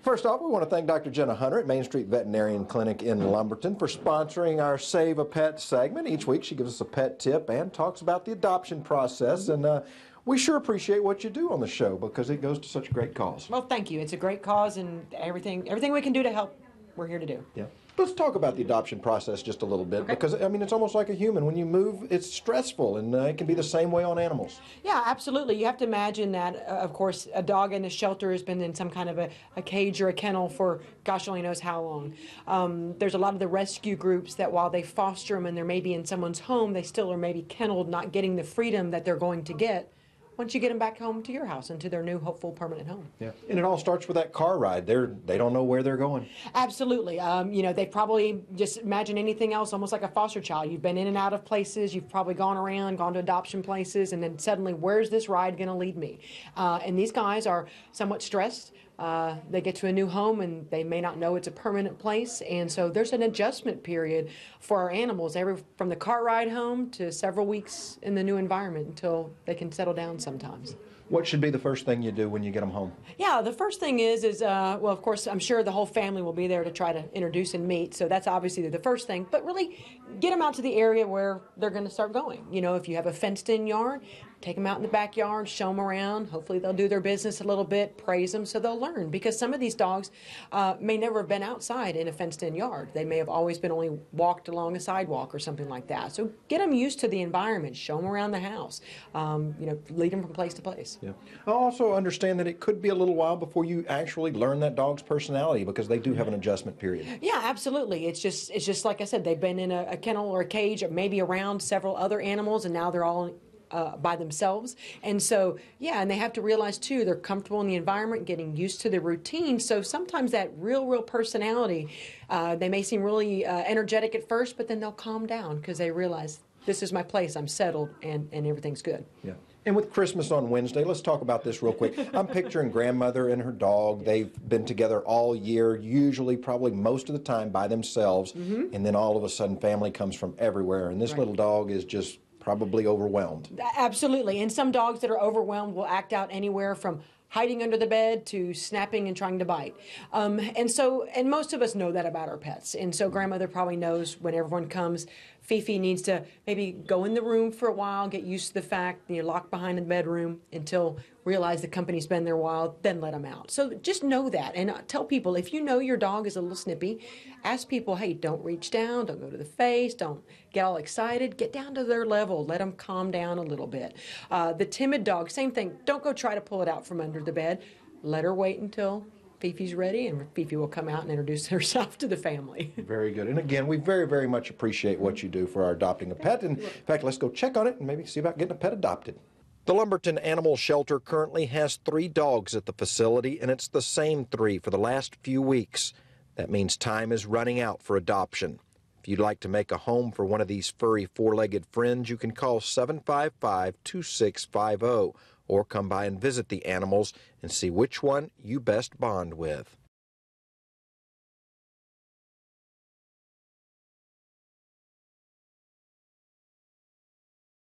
First off, we want to thank Dr. Jenna Hunter at Main Street Veterinarian Clinic in Lumberton for sponsoring our Save a Pet segment. Each week she gives us a pet tip and talks about the adoption process, and we sure appreciate what you do on the show because it goes to such a great cause. Well, thank you. It's a great cause, and everything we can do to help, we're here to do. Yeah. Let's talk about the adoption process just a little bit, because, I mean, it's almost like a human. When you move, it's stressful, and it can be the same way on animals. Yeah, absolutely. You have to imagine that, of course, a dog in a shelter has been in some kind of a cage or a kennel for gosh only knows how long. There's a lot of the rescue groups that while they foster them and they're maybe in someone's home, they still are maybe kenneled, not getting the freedom that they're going to get once you get them back home to your house and to their new hopeful permanent home. Yeah, and it all starts with that car ride. They don't know where they're going. Absolutely. You know, they probably just imagine anything else, almost like a foster child. You've been in and out of places. You've probably gone around, gone to adoption places, and then suddenly, where's this ride going to lead me? And these guys are somewhat stressed. They get to a new home and they may not know it's a permanent place, and so there's an adjustment period for our animals, from the car ride home to several weeks in the new environment until they can settle down sometimes. What should be the first thing you do when you get them home? Yeah, the first thing is well, of course, I'm sure the whole family will be there to try to introduce and meet, so that's obviously the first thing, but really get them out to the area where they're going to start going. You know, if you have a fenced-in yard, take them out in the backyard, show them around. Hopefully they'll do their business a little bit, praise them so they'll learn, because some of these dogs may never have been outside in a fenced-in yard. They may have always been only walked along a sidewalk or something like that. So get them used to the environment, show them around the house, you know, lead them from place to place. Yeah. I also understand that it could be a little while before you actually learn that dog's personality, because they do have an adjustment period. Yeah, absolutely. It's just like I said, they've been in a kennel or a cage, maybe around several other animals, and now they're all by themselves. And so, yeah, and they have to realize, too, they're comfortable in the environment, getting used to the routine. So sometimes that real personality, they may seem really energetic at first, but then they'll calm down because they realize, this is my place, I'm settled, and everything's good. Yeah. And with Christmas on Wednesday, let's talk about this real quick. I'm picturing grandmother and her dog. They've been together all year, usually probably most of the time by themselves, and then all of a sudden family comes from everywhere, and this little dog is just probably overwhelmed. Absolutely. And some dogs that are overwhelmed will act out anywhere from hiding under the bed to snapping and trying to bite. And most of us know that about our pets. And so grandmother probably knows when everyone comes, Fifi needs to maybe go in the room for a while, get used to the fact, lock behind the bedroom until realize the company's been there a while, then let them out. So just know that, and tell people, if you know your dog is a little snippy, ask people, hey, don't reach down, don't go to the face, don't get all excited, get down to their level, let them calm down a little bit. The timid dog, same thing, don't go try to pull it out from under the bed, let her wait until Fifi's ready, and Fifi will come out and introduce herself to the family. Very good. And again, we very much appreciate what you do for our adopting a pet. And in fact, let's go check on it and maybe see about getting a pet adopted. The Lumberton Animal Shelter currently has 3 dogs at the facility, and it's the same 3 for the last few weeks. That means time is running out for adoption. If you'd like to make a home for one of these furry 4-legged friends, you can call 755-2650 or come by and visit the animals and see which one you best bond with.